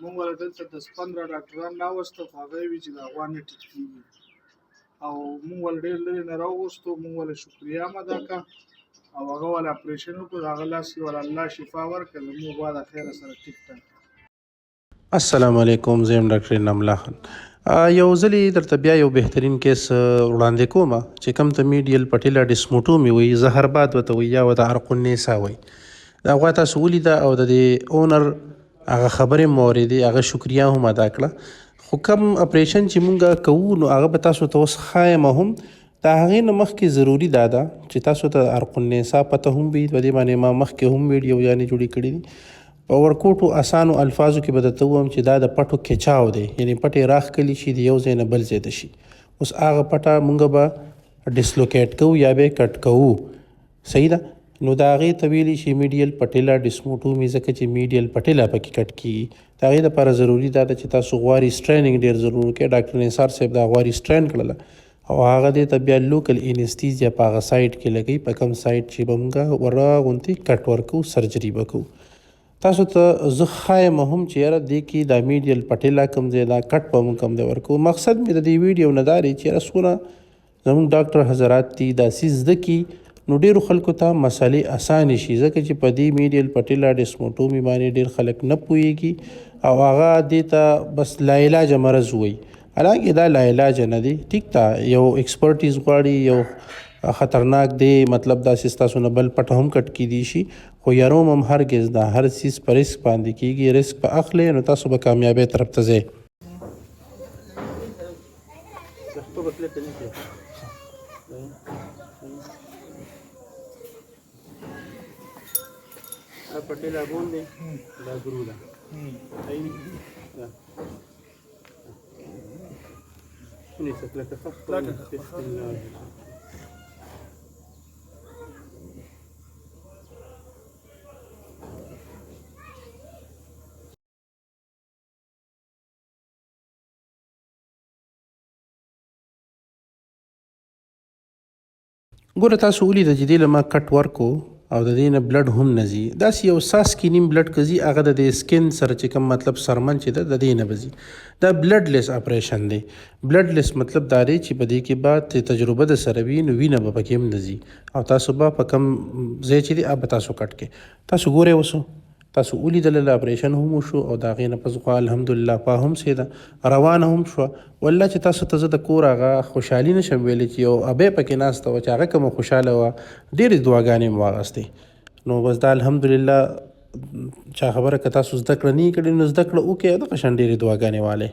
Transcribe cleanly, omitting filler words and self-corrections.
مونږ ولا دلته 10-15 ډاکټران راوسته خو هغه وی چې د افغان نه ټیټ کیږي او مونږ ول ډېر لري نه راوستو مونږ ول شکریا مده کا او هغه ول اپریشن وکړ هغه لاس ول الله شفا ورکړه مونږ واده خیر سره ټیک ټاک. السلام علیکم، زه یم ډاکټر انعام الله خان. یو ځلې درته بیا یو بهترین کیس وړاندې کوم چې کوم ته میډیل پټیلا ډیسموټومي وایي، زهرباد ورته وایي یا ورته عرق النسا وایي. د هغه تاسو ولیده او د دې اونر هغه خبرې مو اورېدې، هغه شکریا هم ادا کړه. خو کوم اپریشن چې مونږ کوو نو هغه به تاسو ته اوس ښایم هم د هغې نه مخکې ضروري دا ده چې تاسو ته عرق النسا پته هم وي. په دې باندې ما مخکې هم ویډیو یعنې جوړې کړي دي. په ورکوټو اسانو الفاظو کې به درته ووایم چې دا د پټو کچاو دی، یعنې پټې راښکلي شي د یو ځای نه بل ځای ته شي. اوس هغه پټه مونږ به ډسلوکیټ کوو یا به کټ کوو، صحیح ده. نو د هغې ته ویلی شي میډیل پټیلا ډیسموټومي، ځکه چې میډیل پټیلا پکې کټ کېږي. د هغې دپاره ضروري دا ده چې تاسو غواري سټریننګ ډېر ضرور کوي. ډاکټر نثار صاحب دا غواري سټرین کړله او هغه دې ته بیا لوکل انستیزیا په هغه سایډ کې لګوي، په کوم سایډ چې به مونږ ورغونتې کټ ورکوو، سرجري به کوو. تاسو ته زه ښایم هم چې یاره دې کې دا میډیل پټیلا کوم ځای دا کټ به مونږ کوم ځای ورکوو. مقصد مې د دې ویډیو نه دا دی چې یاره څونه زموږ ډاکټر حضرات دي دا څیز زده کي نو ډېرو خلکو ته مسالې اسانې شي، ځکه چې په دې میډیل پټیلا ډیسموټومي باندې ډېر خلک نه پوهېږي او هغه دې ته بس لاعلاجه مرض وایي. حالانکې دا لاعلاجه نه دی، ټیک ده، یو ایکسپرټیز غواړي، یو خطرناک دی، مطلب داسې ستاسو نه بل پټه هم کټ کیدی شي. خو یاروم هم هرګز دا هر څیز په ریسک باندې کیږي، ریسک په اخلئ نو تاسو به کامیابۍ طرف ته ځئ. پټیلا بون دی، دا ګرو ده، ونیسه کلکه ښه بسم الله. ګوره تاسو ولیده چې دې له ما کټ ورکو او د دې نه بلډ هم نه ځي، داسې یو څاڅکي نیم بلډ که ځي هغه د دې سکن سره چې کوم مطلب سرمن چې ده د دې نه به ځي. دا بلډ لیس اپریشن دی. بلډ لیس مطلب دا دی چې په دې کې به تجربه د سره وي نو وینه به پکې هم نه ځي او تاسو به په کوم ځای چې دی هغه به تاسو کټ کې. تاسو ګورئ اوسو تاسو ولیدله اپریشن هم وشو او د هغې نه پس خو الحمدلله پا هم سیده روانه هم شوه. والله چې تاسو ته زه د کور هغه خوشحالي نشم ویلی چې یو ابۍ پکې ناسته وه چې هغه کومه خوشحاله وه، ډېرې دعاګانې مې واغستې. نو بس دا الحمدلله چا خبره که تاسو زده کړه نه یې کړې نو زده کړه وکړئ او دغه شان ډېرې دعاګانې والئ.